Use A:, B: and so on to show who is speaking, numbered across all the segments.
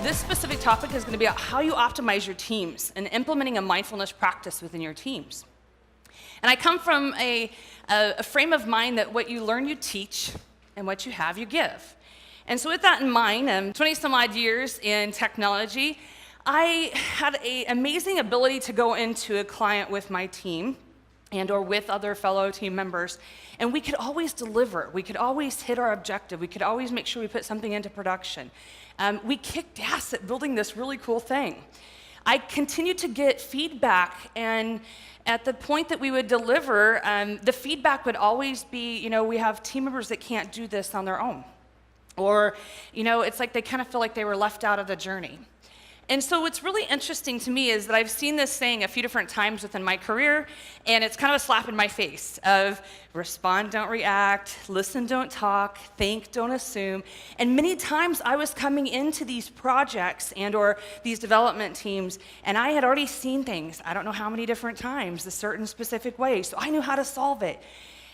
A: This specific topic is going to be about how you optimize your teams and implementing a mindfulness practice within your teams. And I come from a frame of mind that what you learn, you teach, and what you have, you give. And so with that in mind, 20 some odd years in technology, I had an amazing ability to go into a client with my team and or with other fellow team members, and we could always deliver. We could always hit our objective. We could always make sure we put something into production. We kicked ass at building this really cool thing. I continued to get feedback, and at the point that we would deliver, the feedback would always be, we have team members that can't do this on their own. Or, it's like they kind of feel like they were left out of the journey. And so what's really interesting to me is that I've seen this saying a few different times within my career, and it's kind of a slap in my face of respond, don't react, listen, don't talk, think, don't assume. And many times I was coming into these projects and or these development teams, and I had already seen things, I don't know how many different times, a certain specific way, so I knew how to solve it.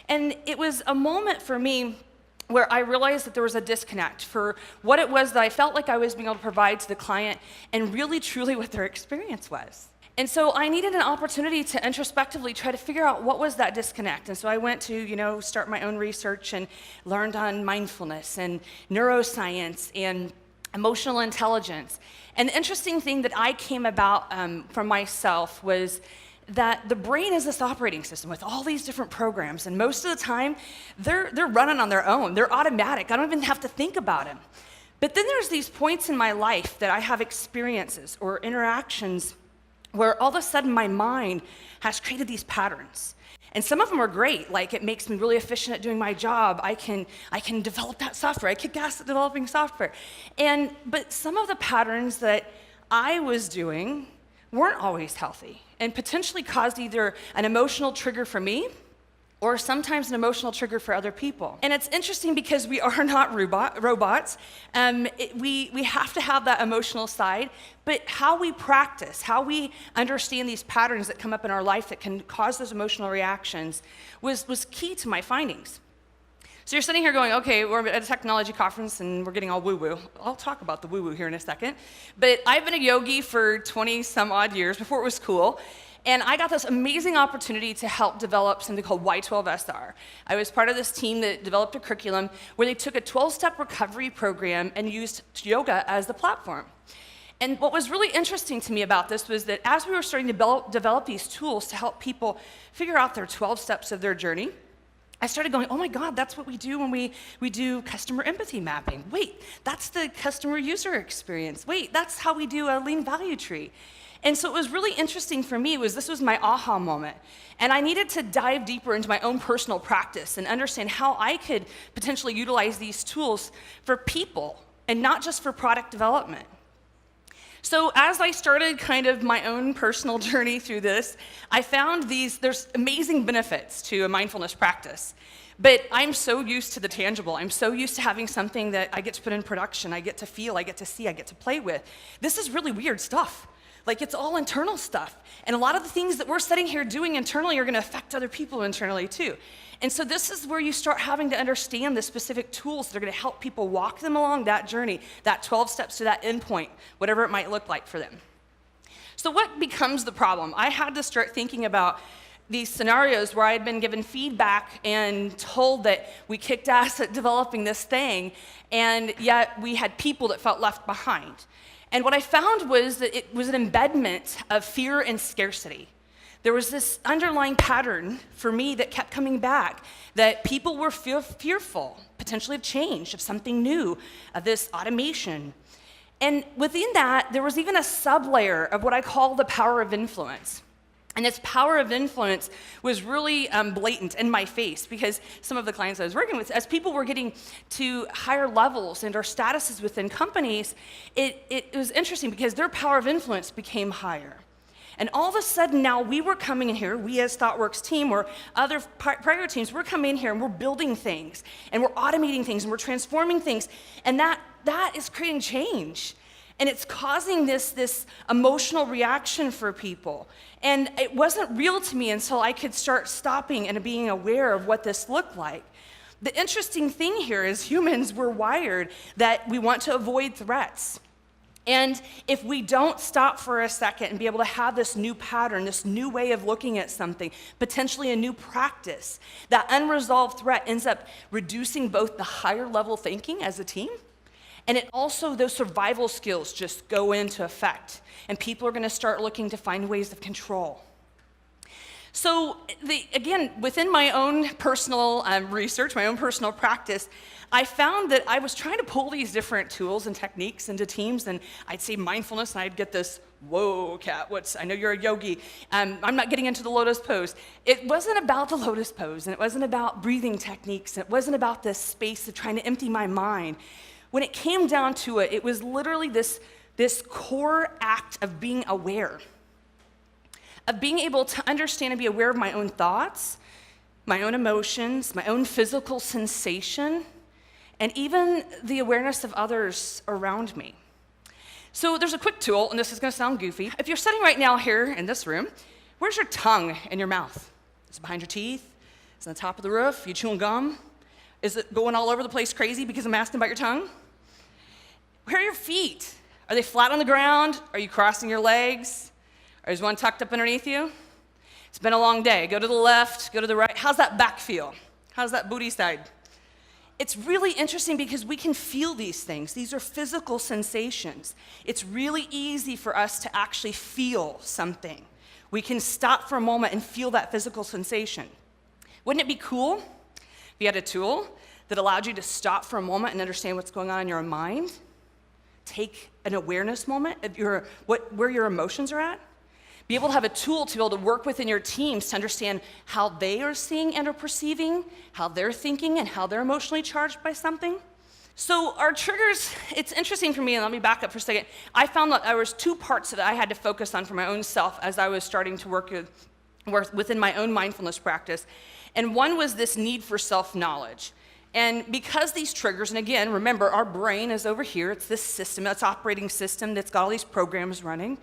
A: And it was a moment for me where I realized that there was a disconnect for what it was that I felt like I was being able to provide to the client and really truly what their experience was. And so I needed an opportunity to introspectively try to figure out what was that disconnect. And so I went to, start my own research and learned on mindfulness and neuroscience and emotional intelligence. And the interesting thing that I came about from myself was that the brain is this operating system with all these different programs, and most of the time, they're running on their own. They're automatic. I don't even have to think about them. But then there's these points in my life that I have experiences or interactions where all of a sudden my mind has created these patterns. And some of them are great, like it makes me really efficient at doing my job. I can develop that software. I kick ass at developing software. But some of the patterns that I was doing weren't always healthy and potentially caused either an emotional trigger for me or sometimes an emotional trigger for other people. And it's interesting because we are not robots. We have to have that emotional side, but how we practice, how we understand these patterns that come up in our life that can cause those emotional reactions was key to my findings. So you're sitting here going, okay, we're at a technology conference and we're getting all woo-woo. I'll talk about the woo-woo here in a second. But I've been a yogi for 20 some odd years before it was cool. And I got this amazing opportunity to help develop something called Y12SR. I was part of this team that developed a curriculum where they took a 12-step recovery program and used yoga as the platform. And what was really interesting to me about this was that as we were starting to develop these tools to help people figure out their 12 steps of their journey, I started going, oh my God, that's what we do when we do customer empathy mapping. Wait, that's the customer user experience. Wait, that's how we do a lean value tree. And so it was really interesting for me, this was my aha moment. And I needed to dive deeper into my own personal practice and understand how I could potentially utilize these tools for people and not just for product development. So as I started kind of my own personal journey through this, I found there's amazing benefits to a mindfulness practice. But I'm so used to the tangible. I'm so used to having something that I get to put in production, I get to feel, I get to see, I get to play with. This is really weird stuff. Like, it's all internal stuff. And a lot of the things that we're sitting here doing internally are gonna affect other people internally too. And so this is where you start having to understand the specific tools that are gonna help people walk them along that journey, that 12 steps to that endpoint, whatever it might look like for them. So what becomes the problem? I had to start thinking about these scenarios where I had been given feedback and told that we kicked ass at developing this thing, and yet we had people that felt left behind. And what I found was that it was an embedment of fear and scarcity. There was this underlying pattern for me that kept coming back, that people were fearful, potentially of change, of something new, of this automation. And within that, there was even a sub-layer of what I call the power of influence. And this power of influence was really blatant in my face, because some of the clients I was working with, as people were getting to higher levels and our statuses within companies, it was interesting because their power of influence became higher. And all of a sudden now we were coming in here, we as ThoughtWorks team or other prior teams, we're coming in here and we're building things and we're automating things and we're transforming things. And that is creating change. And it's causing this emotional reaction for people. And it wasn't real to me until I could start stopping and being aware of what this looked like. The interesting thing here is humans, we're wired that we want to avoid threats. And if we don't stop for a second and be able to have this new pattern, this new way of looking at something, potentially a new practice, that unresolved threat ends up reducing both the higher level thinking as a team, and it also, those survival skills just go into effect. And people are gonna start looking to find ways of control. So again, within my own personal research, my own personal practice, I found that I was trying to pull these different tools and techniques into teams, and I'd say mindfulness, and I'd get this, whoa, Kat, I know you're a yogi. I'm not getting into the lotus pose. It wasn't about the lotus pose, and it wasn't about breathing techniques, and it wasn't about this space of trying to empty my mind. When it came down to it, it was literally this core act of being aware, of being able to understand and be aware of my own thoughts, my own emotions, my own physical sensation, and even the awareness of others around me. So there's a quick tool, and this is gonna sound goofy. If you're sitting right now here in this room, where's your tongue in your mouth? Is it behind your teeth? Is it on the top of the roof? You chewing gum? Is it going all over the place crazy because I'm asking about your tongue? Where are your feet? Are they flat on the ground? Are you crossing your legs? Or is one tucked up underneath you? It's been a long day. Go to the left, go to the right. How's that back feel? How's that booty side? It's really interesting because we can feel these things. These are physical sensations. It's really easy for us to actually feel something. We can stop for a moment and feel that physical sensation. Wouldn't it be cool if you had a tool that allowed you to stop for a moment and understand what's going on in your mind? Take an awareness moment of where your emotions are at? Be able to have a tool to be able to work within your teams to understand how they are seeing and are perceiving, how they're thinking, and how they're emotionally charged by something. So our triggers, it's interesting for me, and let me back up for a second. I found that there was two parts that I had to focus on for my own self as I was starting to work within my own mindfulness practice. And one was this need for self-knowledge. And because these triggers, and again, remember, our brain is over here. It's this system, that's operating system that's got all these programs running.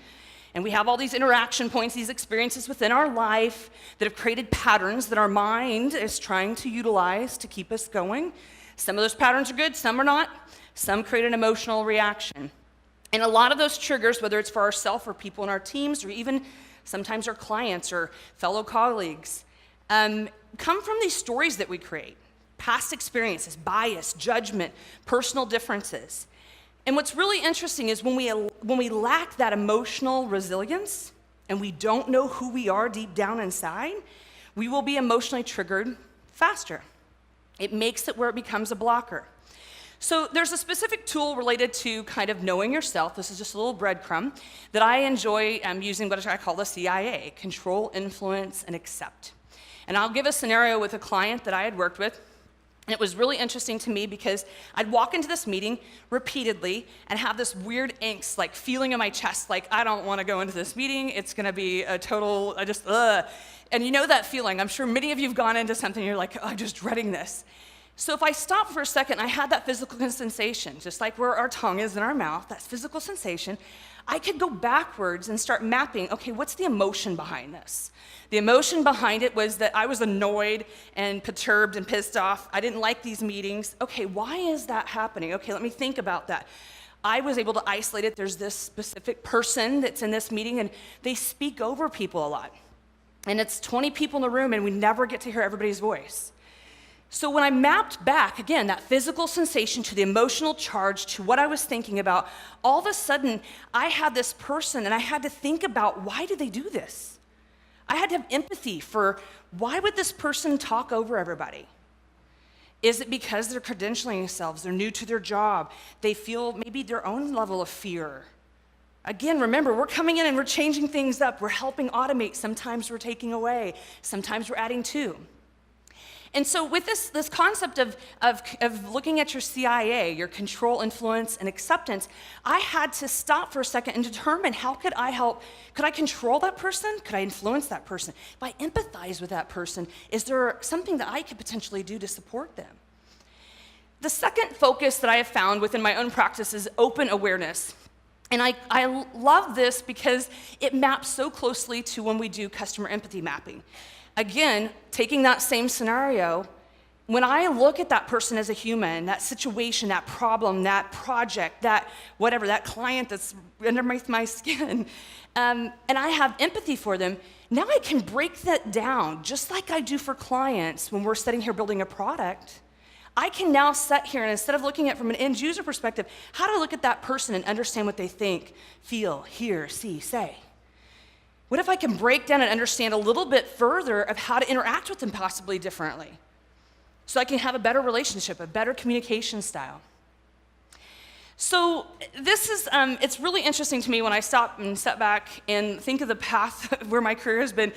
A: And we have all these interaction points, these experiences within our life that have created patterns that our mind is trying to utilize to keep us going. Some of those patterns are good, some are not. Some create an emotional reaction. And a lot of those triggers, whether it's for ourselves or people in our teams, or even sometimes our clients or fellow colleagues, come from these stories that we create. Past experiences, bias, judgment, personal differences. And what's really interesting is when we lack that emotional resilience and we don't know who we are deep down inside, we will be emotionally triggered faster. It makes it where it becomes a blocker. So there's a specific tool related to kind of knowing yourself. This is just a little breadcrumb that I enjoy using what I call the CIA, control, influence, and accept. And I'll give a scenario with a client that I had worked with. And it was really interesting to me because I'd walk into this meeting repeatedly and have this weird angst, like feeling in my chest, like I don't want to go into this meeting. It's going to be a total, And you know that feeling. I'm sure many of you have gone into something and you're like, oh, I'm just dreading this. So if I stop for a second, I had that physical sensation, just like where our tongue is in our mouth, that physical sensation. I could go backwards and start mapping, okay, what's the emotion behind this? The emotion behind it was that I was annoyed and perturbed and pissed off. I didn't like these meetings. Okay, why is that happening? Okay, let me think about that. I was able to isolate it. There's this specific person that's in this meeting, and they speak over people a lot. And it's 20 people in the room, and we never get to hear everybody's voice. So when I mapped back, again, that physical sensation to the emotional charge to what I was thinking about, all of a sudden, I had this person, and I had to think about, why do they do this? I had to have empathy for, why would this person talk over everybody? Is it because they're credentialing themselves, they're new to their job, they feel maybe their own level of fear? Again, remember, we're coming in and we're changing things up, we're helping automate, sometimes we're taking away, sometimes we're adding to. And so with this concept of looking at your CIA, your control, influence, and acceptance, I had to stop for a second and determine, how could I help? Could I control that person? Could I influence that person? If I empathize with that person, is there something that I could potentially do to support them? The second focus that I have found within my own practice is open awareness. And I love this because it maps so closely to when we do customer empathy mapping. Again, taking that same scenario, when I look at that person as a human, that situation, that problem, that project, that whatever, that client that's underneath my skin, and I have empathy for them, now I can break that down, just like I do for clients when we're sitting here building a product. I can now sit here and instead of looking at it from an end user perspective, how to look at that person and understand what they think, feel, hear, see, say. What if I can break down and understand a little bit further of how to interact with them possibly differently? So I can have a better relationship, a better communication style. So this is, it's really interesting to me when I stop and step back and think of the path where my career has been.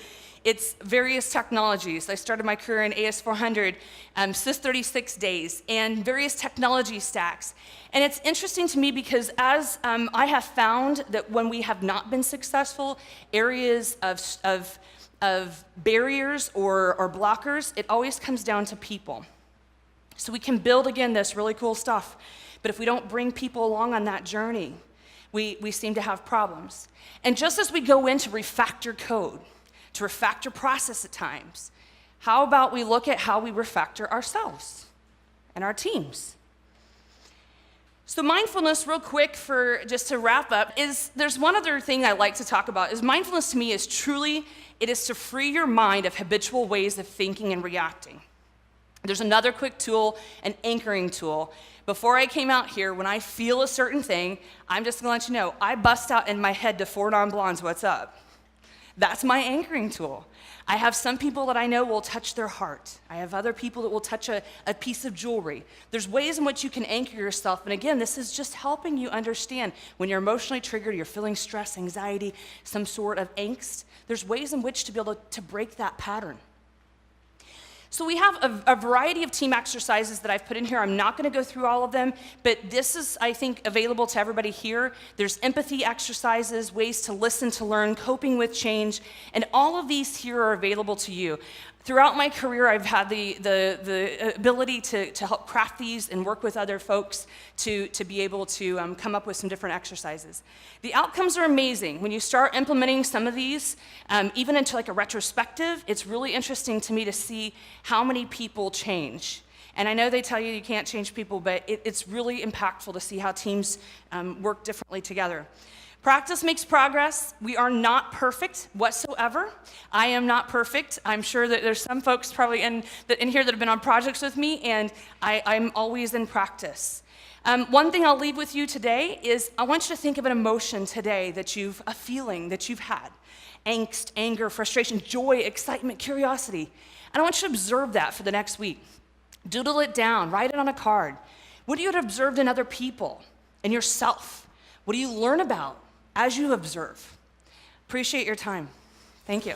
A: It's various technologies. I started my career in AS400, Sys36 days, and various technology stacks. And it's interesting to me because as I have found that when we have not been successful, areas of barriers or blockers, it always comes down to people. So we can build, again, this really cool stuff, but if we don't bring people along on that journey, we seem to have problems. And just as we go into refactor code, to refactor process at times, how about we look at how we refactor ourselves and our teams? So mindfulness, real quick, for just to wrap up, is there's one other thing I like to talk about, is mindfulness to me is truly, it is to free your mind of habitual ways of thinking and reacting. There's another quick tool, an anchoring tool. Before I came out here, when I feel a certain thing, I'm just gonna let you know, I bust out in my head to Four Non-Blondes, what's up? That's my anchoring tool. I have some people that I know will touch their heart. I have other people that will touch a piece of jewelry. There's ways in which you can anchor yourself. And again, this is just helping you understand when you're emotionally triggered, you're feeling stress, anxiety, some sort of angst. There's ways in which to be able to break that pattern. So we have a variety of team exercises that I've put in here. I'm not going to go through all of them, but this is, I think, available to everybody here. There's empathy exercises, ways to listen to learn, coping with change, and all of these here are available to you. Throughout my career, I've had the ability to help craft these and work with other folks to be able to come up with some different exercises. The outcomes are amazing. When you start implementing some of these, even into like a retrospective, it's really interesting to me to see how many people change. And I know they tell you you can't change people, but it's really impactful to see how teams work differently together. Practice makes progress. We are not perfect whatsoever. I am not perfect. I'm sure that there's some folks probably in here that have been on projects with me, and I'm always in practice. One thing I'll leave with you today is I want you to think of an emotion today a feeling that you've had. Angst, anger, frustration, joy, excitement, curiosity. And I want you to observe that for the next week. Doodle it down, write it on a card. What do you have observed in other people and yourself? What do you learn about as you observe? Appreciate your time. Thank you.